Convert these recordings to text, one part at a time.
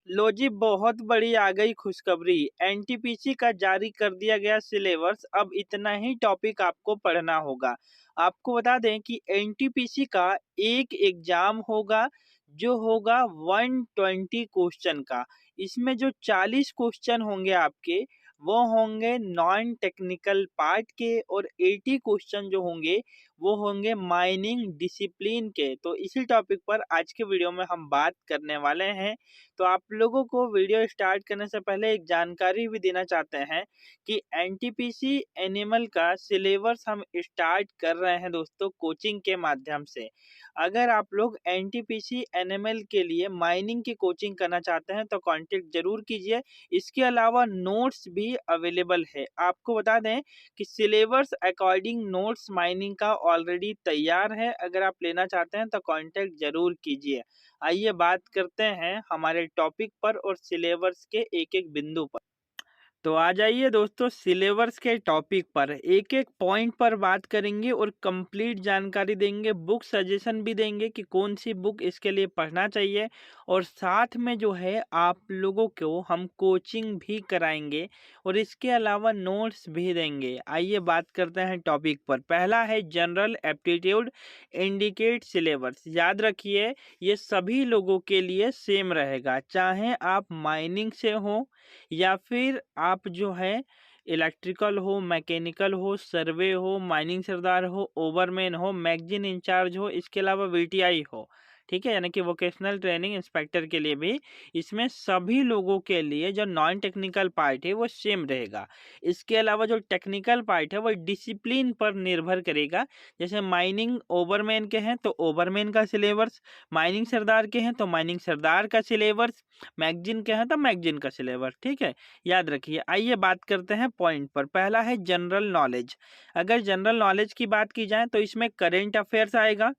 लो जी, बहुत बड़ी आ गई खुशखबरी। एनटीपीसी का जारी कर दिया गया सिलेबस। अब इतना ही टॉपिक आपको पढ़ना होगा। आपको बता दें कि एनटीपीसी का एक एग्जाम होगा जो होगा 120 क्वेश्चन का। इसमें जो 40 क्वेश्चन होंगे आपके वो होंगे नॉन टेक्निकल पार्ट के, और 80 क्वेश्चन जो होंगे वो होंगे माइनिंग डिसिप्लिन के। तो इसी टॉपिक पर आज के वीडियो में हम बात करने वाले हैं। तो आप लोगों को वीडियो स्टार्ट करने से पहले एक जानकारी भी देना चाहते हैं कि एनटीपीसी एनिमल का सिलेबस हम स्टार्ट कर रहे हैं दोस्तों, कोचिंग के माध्यम से। अगर आप लोग एनटीपीसी एनिमल के लिए माइनिंग की कोचिंग करना चाहते हैं तो कांटेक्ट जरूर कीजिए। इसके अलावा नोट्स भी अवेलेबल है। आपको बता दें कि सिलेबस अकॉर्डिंग नोट्स माइनिंग का ऑलरेडी तैयार है। अगर आप लेना चाहते हैं तो कांटेक्ट जरूर कीजिए। आइए बात करते हैं हमारे टॉपिक पर और सिलेबस के एक एक बिंदु पर। तो आ जाइए दोस्तों सिलेबस के टॉपिक पर। एक एक पॉइंट पर बात करेंगे और कंप्लीट जानकारी देंगे, बुक सजेशन भी देंगे कि कौन सी बुक इसके लिए पढ़ना चाहिए, और साथ में जो है आप लोगों को हम कोचिंग भी कराएंगे और इसके अलावा नोट्स भी देंगे। आइए बात करते हैं टॉपिक पर। पहला है जनरल एप्टीट्यूड इंडिकेट सिलेबस। याद रखिए ये सभी लोगों के लिए सेम रहेगा, चाहे आप माइनिंग से हो या फिर आप जो है इलेक्ट्रिकल हो, मैकेनिकल हो, सर्वे हो, माइनिंग सरदार हो, ओवरमैन हो, मैगजीन इंचार्ज हो, इसके अलावा वीटीआई हो। ठीक है, यानी कि वोकेशनल ट्रेनिंग इंस्पेक्टर के लिए भी इसमें सभी लोगों के लिए जो नॉन टेक्निकल पार्ट है वो सेम रहेगा। इसके अलावा जो टेक्निकल पार्ट है वो डिसिप्लिन पर निर्भर करेगा। जैसे माइनिंग ओवरमैन के हैं तो ओवरमैन का सिलेबस, माइनिंग सरदार के हैं तो माइनिंग सरदार का सिलेबस, मैगजीन के हैं तो मैगजीन का सिलेबस। ठीक है, याद रखिए। आइए बात करते हैं पॉइंट पर। पहला है जनरल नॉलेज। अगर जनरल नॉलेज की बात की जाए तो इसमें करेंट अफेयर्स आएगा,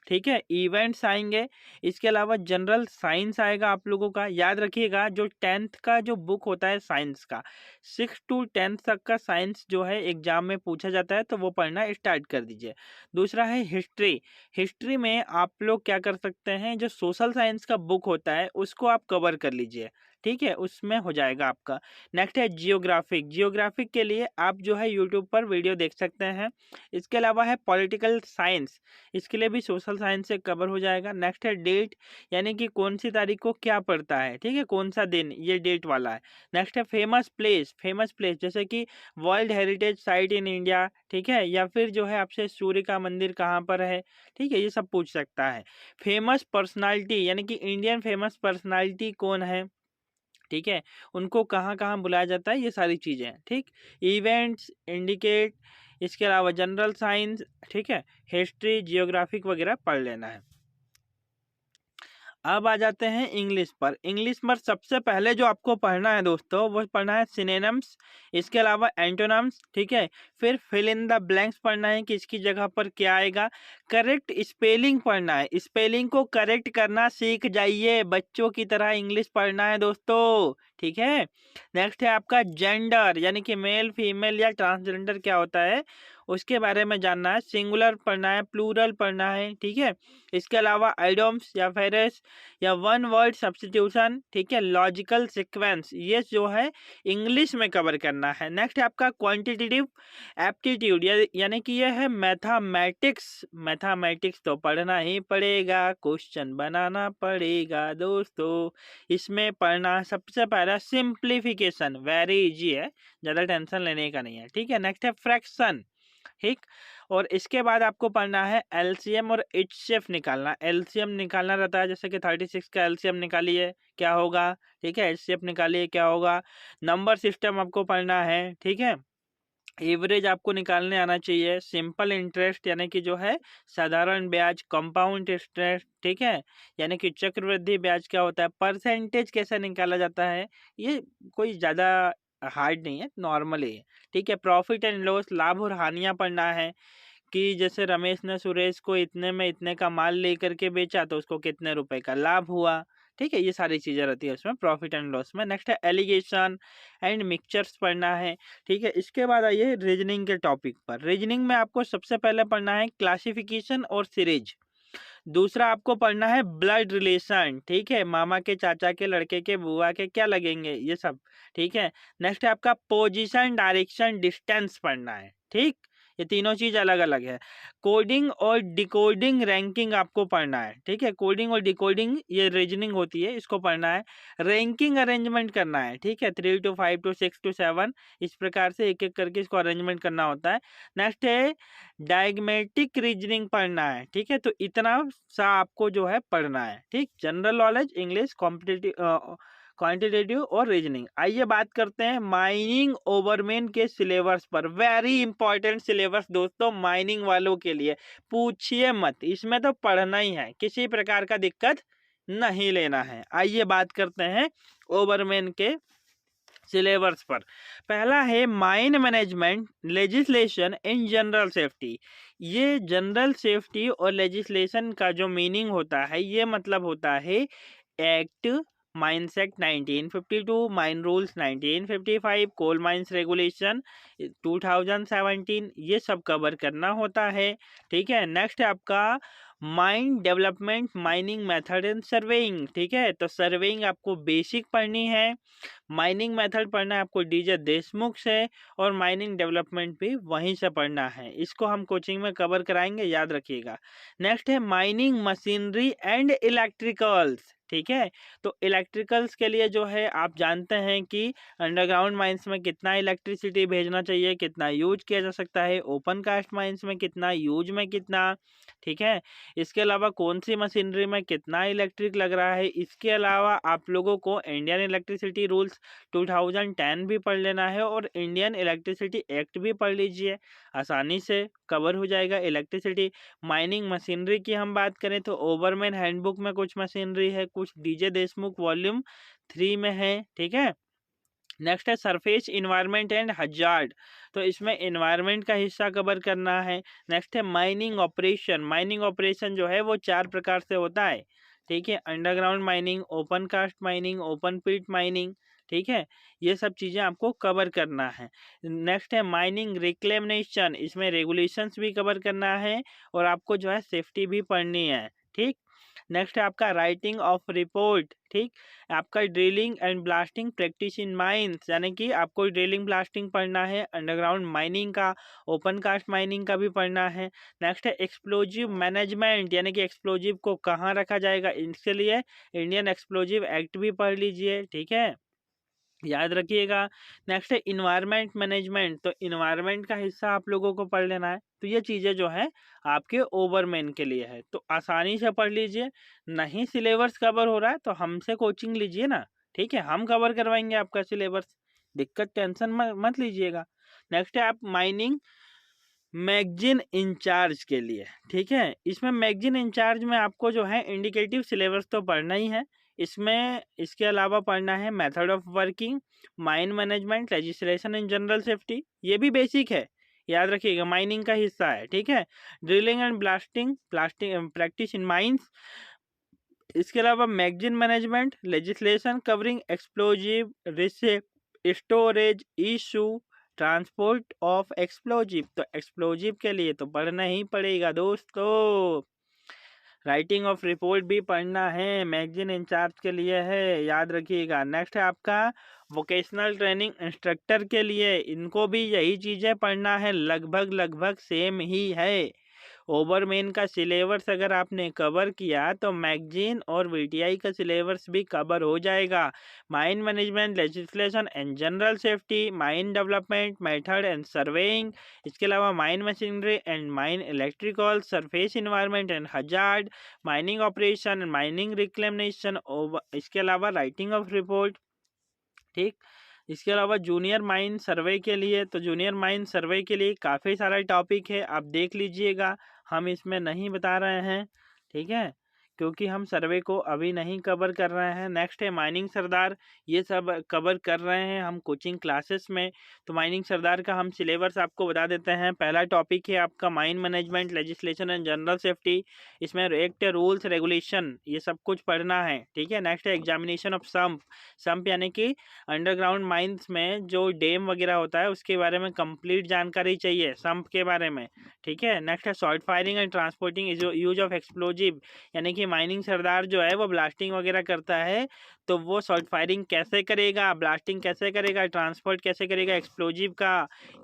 ठीक है, इवेंट्स आएंगे, इसके अलावा जनरल साइंस आएगा आप लोगों का। याद रखिएगा जो 10th का जो बुक होता है साइंस का, 6 to 10 तक का साइंस जो है एग्जाम में पूछा जाता है तो वो पढ़ना स्टार्ट कर दीजिए। दूसरा है हिस्ट्री। हिस्ट्री में आप लोग क्या कर सकते हैं, जो सोशल साइंस का बुक होता है उसको आप कवर कर लीजिए। ठीक है, उसमें हो जाएगा आपका। नेक्स्ट है जियोग्राफिक। जियोग्राफिक के लिए आप जो है यूट्यूब पर वीडियो देख सकते हैं। इसके अलावा है पॉलिटिकल साइंस, इसके लिए भी सोशल साइंस से कवर हो जाएगा। नेक्स्ट है डेट, यानी कि कौन सी तारीख को क्या पड़ता है, ठीक है, कौन सा दिन, ये डेट वाला है। नेक्स्ट है फेमस प्लेस। फेमस प्लेस जैसे कि world heritage site in India, ठीक है, या फिर जो है आपसे सूर्य का मंदिर कहाँ पर है, ठीक है, ये सब पूछ सकता है। फेमस पर्सनालिटी, यानी कि इंडियन फेमस पर्सनालिटी कौन है, ठीक है, उनको कहाँ कहाँ बुलाया जाता है, ये सारी चीज़ें हैं। ठीक, इवेंट्स इंडिकेट, इसके अलावा जनरल साइंस, ठीक है, हिस्ट्री, जियोग्राफिक वगैरह पढ़ लेना है। अब आ जाते हैं इंग्लिश पर। इंग्लिश पर सबसे पहले जो आपको पढ़ना है दोस्तों वो पढ़ना है सिनोनिम्स, इसके अलावा एंटोनिम्स, ठीक है, फिर फिल इन द ब्लैंक्स पढ़ना है कि इसकी जगह पर क्या आएगा। करेक्ट स्पेलिंग पढ़ना है, स्पेलिंग को करेक्ट करना सीख जाइए, बच्चों की तरह इंग्लिश पढ़ना है दोस्तों। ठीक है, नेक्स्ट है आपका जेंडर, यानी कि मेल फीमेल या ट्रांसजेंडर क्या होता है उसके बारे में जानना है। सिंगुलर पढ़ना है, प्लूरल पढ़ना है, ठीक है, इसके अलावा आइडोम्स या फेरेस या वन वर्ड सब्स्टिट्यूशन, ठीक है, लॉजिकल सीक्वेंस, ये जो है इंग्लिश में कवर करना है। नेक्स्ट है आपका क्वांटिटेटिव एप्टीट्यूड, यानी कि ये है मैथमेटिक्स। मैथमेटिक्स तो पढ़ना ही पड़ेगा, क्वेश्चन बनाना पड़ेगा दोस्तों। इसमें पढ़ना सबसे पहला सिंप्लीफिकेशन, वेरी इजी है, ज़्यादा टेंशन लेने का नहीं है। ठीक है, नेक्स्ट है फ्रैक्शन, ठीक, और इसके बाद आपको पढ़ना है एलसीएम और एचसीएफ निकालना। एलसीएम निकालना रहता है, जैसे कि 36 का एलसीएम निकालिए क्या होगा, ठीक है, एचसीएफ निकालिए क्या होगा। नंबर सिस्टम आपको पढ़ना है, ठीक है, एवरेज आपको निकालने आना चाहिए। सिंपल इंटरेस्ट, यानी कि जो है साधारण ब्याज, कंपाउंड इंटरेस्ट, ठीक है, यानी कि चक्रवृद्धि ब्याज क्या होता है, परसेंटेज कैसे निकाला जाता है, ये कोई ज़्यादा हार्ड नहीं है, नॉर्मल ही है। ठीक है, प्रॉफिट एंड लॉस, लाभ और हानियां पढ़ना है कि जैसे रमेश ने सुरेश को इतने में इतने का माल लेकर के बेचा तो उसको कितने रुपए का लाभ हुआ। ठीक है, ये सारी चीज़ें रहती है उसमें प्रॉफिट एंड लॉस में। नेक्स्ट है एलिगेशन एंड मिक्सचर्स पढ़ना है। ठीक है, इसके बाद आइए रीजनिंग के टॉपिक पर। रीजनिंग में आपको सबसे पहले पढ़ना है क्लासिफिकेशन और सीरीज। दूसरा आपको पढ़ना है ब्लड रिलेशन, ठीक है, मामा के, चाचा के, लड़के के, बुआ के क्या लगेंगे ये सब, ठीक है। नेक्स्ट है आपका पोजीशन, डायरेक्शन, डिस्टेंस पढ़ना है, ठीक। ये तीनों चीज अलग अलग है। कोडिंग और डिकोडिंग रैंकिंग आपको पढ़ना है, ठीक है। कोडिंग और डिकोडिंग ये रीजनिंग होती है, इसको पढ़ना है। रैंकिंग अरेंजमेंट करना है, ठीक है, 3 to 5 to 6 to 7 इस प्रकार से एक एक करके इसको अरेंजमेंट करना होता है। नेक्स्ट है डायग्मेटिक रीजनिंग पढ़ना है, ठीक है। तो इतना सा आपको जो है पढ़ना है, ठीक। General knowledge, English, competitive, quantitative और रीजनिंग। आइए बात करते हैं माइनिंग ओवरमेन के सिलेबस पर। वेरी इंपॉर्टेंट सिलेबस दोस्तों माइनिंग वालों के लिए, पूछिए मत, इसमें तो पढ़ना ही है, किसी प्रकार का दिक्कत नहीं लेना है। आइए बात करते हैं ओवरमेन के सिलेबस पर। पहला है mine management legislation in general safety. ये जनरल सेफ्टी और लेजिस्लेशन का जो मीनिंग होता है, ये मतलब होता है act, mines act 1952, mine rules 1955, coal mines regulation 2017, ये सब कवर करना होता है, ठीक है। नेक्स्ट है आपका mine development, mining method and surveying, ठीक है। तो सर्वेइंग आपको बेसिक पढ़नी है, माइनिंग मेथड पढ़ना है आपको डीजे देशमुख से, और माइनिंग डेवलपमेंट भी वहीं से पढ़ना है। इसको हम कोचिंग में कवर कराएंगे, याद रखिएगा। नेक्स्ट है माइनिंग मशीनरी एंड इलेक्ट्रिकल्स, ठीक है। तो इलेक्ट्रिकल्स के लिए जो है आप जानते हैं कि अंडरग्राउंड माइंस में कितना इलेक्ट्रिसिटी भेजना चाहिए, कितना यूज किया जा सकता है, ओपन कास्ट माइंस में कितना, यूज में कितना, ठीक है। इसके अलावा कौन सी मशीनरी में कितना इलेक्ट्रिक लग रहा है। इसके अलावा आप लोगों को इंडियन इलेक्ट्रिसिटी रूल्स 2010 भी पढ़ लेना है, और इंडियन इलेक्ट्रिसिटी एक्ट भी पढ़ लीजिए, आसानी से कवर हो जाएगा इलेक्ट्रिसिटी। माइनिंग मशीनरी की हम बात करें तो ओवरमैन हैंडबुक में कुछ मशीनरी है, कुछ डीजे देशमुख वॉल्यूम 3 में है, ठीक है। नेक्स्ट है सरफेस इन्वायरमेंट एंड हजार्ड, तो इसमें इन्वायरमेंट का हिस्सा कवर करना है। नेक्स्ट है माइनिंग ऑपरेशन। माइनिंग ऑपरेशन जो है वो 4 प्रकार से होता है, ठीक है। Underground mining, open cast mining, open pit mining, ठीक है। ये सब चीज़ें आपको कवर करना है। नेक्स्ट है माइनिंग रिक्लेमेशन, इसमें रेगुलेशंस भी कवर करना है, और आपको जो है सेफ्टी भी पढ़नी है, ठीक। नेक्स्ट है आपका राइटिंग ऑफ रिपोर्ट, ठीक। आपका drilling and blasting practice in mines, यानी कि आपको ड्रिलिंग ब्लास्टिंग पढ़ना है, अंडरग्राउंड माइनिंग का, ओपन कास्ट माइनिंग का भी पढ़ना है। नेक्स्ट है एक्सप्लोजिव मैनेजमेंट, यानी कि एक्सप्लोजिव को कहाँ रखा जाएगा, इसके लिए इंडियन एक्सप्लोजिव एक्ट भी पढ़ लीजिए, ठीक है, याद रखिएगा। नेक्स्ट है इन्वायरमेंट मैनेजमेंट, तो इन्वायरमेंट का हिस्सा आप लोगों को पढ़ लेना है। तो ये चीज़ें जो है आपके ओवरमैन के लिए है, तो आसानी से पढ़ लीजिए। नहीं सिलेबस कवर हो रहा है तो हमसे कोचिंग लीजिए ना, ठीक है, हम कवर करवाएंगे आपका सिलेबस, दिक्कत टेंशन मत लीजिएगा। नेक्स्ट है आप माइनिंग मैगजीन इंचार्ज के लिए, ठीक है। इसमें मैगजीन इंचार्ज में आपको जो है इंडिकेटिव सिलेबस तो पढ़ना ही है, इसमें इसके अलावा पढ़ना है method of working, mine management, legislation in general safety, ये भी बेसिक है, याद रखिएगा, माइनिंग का हिस्सा है, ठीक है। Drilling and blasting practice in mines, इसके अलावा magazine management, legislation covering explosive, receipt, storage, issue, transport of explosive, तो एक्सप्लोजिव के लिए तो पढ़ना ही पड़ेगा दोस्तों। राइटिंग ऑफ रिपोर्ट भी पढ़ना है, मैगजीन इंचार्ज के लिए है, याद रखिएगा। नेक्स्ट है आपका वोकेशनल ट्रेनिंग इंस्ट्रक्टर के लिए, इनको भी यही चीज़ें पढ़ना है, लगभग लगभग सेम ही है। ओवरमेन का सिलेबस अगर आपने कवर किया तो मैगजीन और वीटीआई का सिलेबस भी कवर हो जाएगा। Mine management, legislation and general safety, mine development method and surveying, इसके अलावा mine machinery and mine electrical, surface environment and hazard, mining operation, mining reclamation, इसके अलावा राइटिंग ऑफ रिपोर्ट, ठीक। इसके अलावा जूनियर माइन सर्वे के लिए, तो जूनियर माइन सर्वे के लिए काफ़ी सारा टॉपिक है, आप देख लीजिएगा, हम इसमें नहीं बता रहे हैं, ठीक है, क्योंकि हम सर्वे को अभी नहीं कवर कर रहे हैं। नेक्स्ट है माइनिंग सरदार, ये सब कवर कर रहे हैं हम कोचिंग क्लासेस में। तो माइनिंग सरदार का हम सिलेबस आपको बता देते हैं। पहला टॉपिक है आपका mine management, legislation and general safety. इसमें एक्ट, रूल्स, रेगुलेशन, ये सब कुछ पढ़ना है, ठीक है। नेक्स्ट है एग्जामिनेशन ऑफ सम्प यानी कि अंडरग्राउंड माइंस में जो डैम वगैरह होता है उसके बारे में कंप्लीट जानकारी चाहिए सम्प के बारे में, ठीक है। नेक्स्ट है salt firing and transporting use of explosive, यानी कि माइनिंग सरदार जो है वो ब्लास्टिंग वगैरह करता है, तो वो सॉल्ट फायरिंग कैसे करेगा, ब्लास्टिंग कैसे करेगा, ट्रांसपोर्ट कैसे करेगा, एक्सप्लोजिव का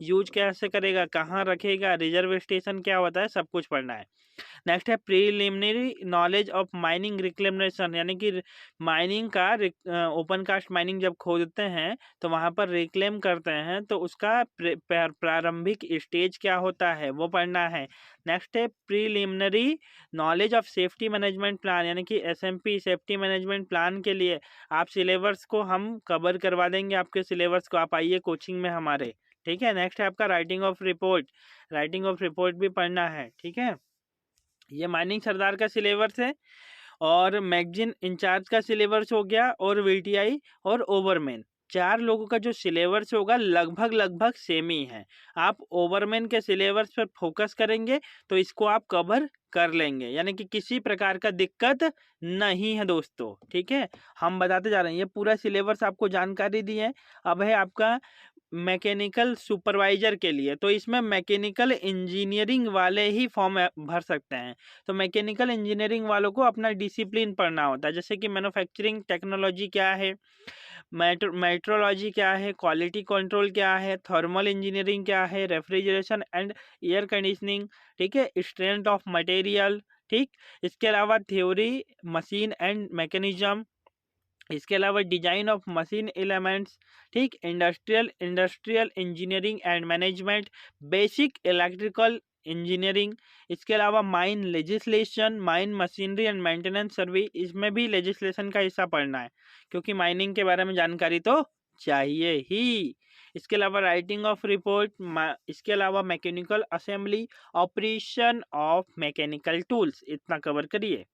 यूज कैसे करेगा, कहाँ रखेगा, रिजर्व स्टेशन क्या होता है, सब कुछ पढ़ना है। नेक्स्ट है preliminary knowledge of mining reclamation, यानी कि माइनिंग का ओपन कास्ट माइनिंग जब खोदते हैं तो वहाँ पर रिक्लेम करते हैं, तो उसका प्रारंभिक स्टेज क्या होता है वो पढ़ना है। नेक्स्ट है preliminary knowledge of safety management plan, यानी कि एसएमपी सेफ्टी मैनेजमेंट प्लान के लिए आप सिलेबस को हम कवर करवा देंगे, आपके सिलेबस को आप आइए कोचिंग में हमारे, ठीक है। नेक्स्ट है आपका writing of report, writing of report भी पढ़ना है, ठीक है। ये माइनिंग सरदार का सिलेबस है। और मैगजीन इंचार्ज का सिलेबस हो गया, और वीटीआई और ओवरमैन, 4 लोगों का जो सिलेबस होगा लगभग सेम ही है। आप ओवरमैन के सिलेबस पर फोकस करेंगे तो इसको आप कवर कर लेंगे, यानी कि किसी प्रकार का दिक्कत नहीं है दोस्तों, ठीक है। हम बताते जा रहे हैं, ये पूरा सिलेबस आपको जानकारी दी है। अब है आपका मैकेनिकल सुपरवाइजर के लिए, तो इसमें मैकेनिकल इंजीनियरिंग वाले ही फॉर्म भर सकते हैं। तो मैकेनिकल इंजीनियरिंग वालों को अपना डिसिप्लिन पढ़ना होता है, जैसे कि मैन्युफैक्चरिंग टेक्नोलॉजी क्या है, मेट्रोलॉजी क्या है, क्वालिटी कंट्रोल क्या है, थर्मल इंजीनियरिंग क्या है, रेफ्रिजरेशन एंड एयर कंडीशनिंग, ठीक है, स्ट्रेंथ ऑफ मटेरियल, ठीक। इसके अलावा थ्योरी, मशीन एंड मैकेनिज्म, इसके अलावा डिजाइन ऑफ मशीन एलिमेंट्स, ठीक, industrial engineering and management, basic electrical engineering. इसके अलावा mine legislation, mine machinery and maintenance service, इसमें भी लेजिस्लेशन का हिस्सा पढ़ना है, क्योंकि माइनिंग के बारे में जानकारी तो चाहिए ही। इसके अलावा राइटिंग ऑफ रिपोर्ट, इसके अलावा mechanical assembly, operation of mechanical tools, इतना कवर करिए।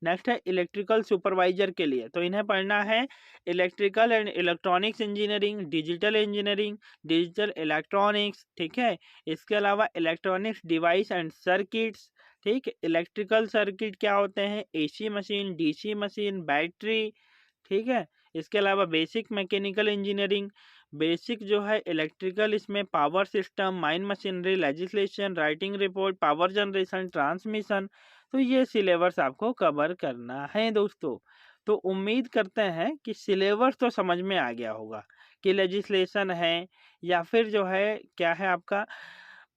नेक्स्ट है इलेक्ट्रिकल सुपरवाइजर के लिए, तो इन्हें पढ़ना है electrical and electronics engineering, digital electronics, ठीक है। इसके अलावा इलेक्ट्रॉनिक्स डिवाइस एंड सर्किट्स, ठीक। इलेक्ट्रिकल सर्किट क्या होते हैं, AC machine, DC machine, battery, ठीक है। इसके अलावा बेसिक मैकेनिकल इंजीनियरिंग, बेसिक जो है इलेक्ट्रिकल, इसमें power system, mine machinery, legislation, writing report, power generation, transmission. तो ये सिलेबस आपको कवर करना है दोस्तों। तो उम्मीद करते हैं कि सिलेबस तो समझ में आ गया होगा कि लेजिस्लेशन है या फिर जो है क्या है आपका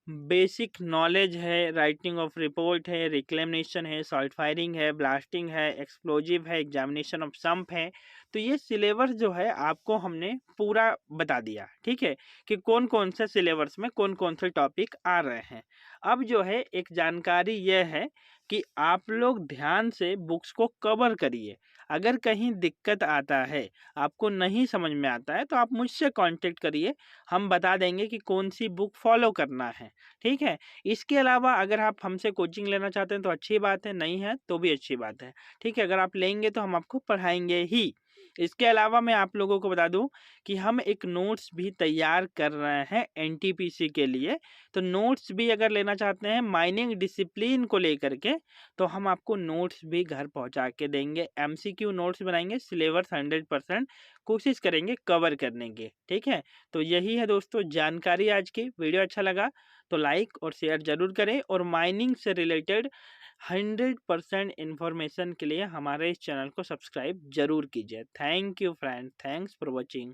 बेसिक नॉलेज है, राइटिंग ऑफ रिपोर्ट है, रिक्लेमेशन है, सॉल्ट फायरिंग है, ब्लास्टिंग है, एक्सप्लोजिव है, एग्जामिनेशन ऑफ सम्प है। तो ये सिलेबस जो है आपको हमने पूरा बता दिया, ठीक है, कि कौन कौन से सिलेबस में कौन कौन से टॉपिक आ रहे हैं। अब जो है एक जानकारी यह है कि आप लोग ध्यान से बुक्स को कवर करिए। अगर कहीं दिक्कत आता है, आपको नहीं समझ में आता है, तो आप मुझसे कांटेक्ट करिए, हम बता देंगे कि कौन सी बुक फॉलो करना है, ठीक है। इसके अलावा अगर आप हमसे कोचिंग लेना चाहते हैं तो अच्छी बात है, नहीं है तो भी अच्छी बात है, ठीक है। अगर आप लेंगे तो हम आपको पढ़ाएंगे ही। इसके अलावा मैं आप लोगों को बता दूं कि हम एक नोट्स भी तैयार कर रहे हैं एनटीपीसी के लिए। तो नोट्स भी अगर लेना चाहते हैं माइनिंग डिसिप्लिन को लेकर के, तो हम आपको नोट्स भी घर पहुंचा के देंगे, एमसीक्यू नोट्स बनाएंगे, सिलेबस 100% कोशिश करेंगे कवर करने की, ठीक है। तो यही है दोस्तों जानकारी आज की। वीडियो अच्छा लगा तो लाइक और शेयर जरूर करें, और माइनिंग से रिलेटेड 100% इन्फॉर्मेशन के लिए हमारे इस चैनल को सब्सक्राइब जरूर कीजिए। Thank you friend, thanks for watching.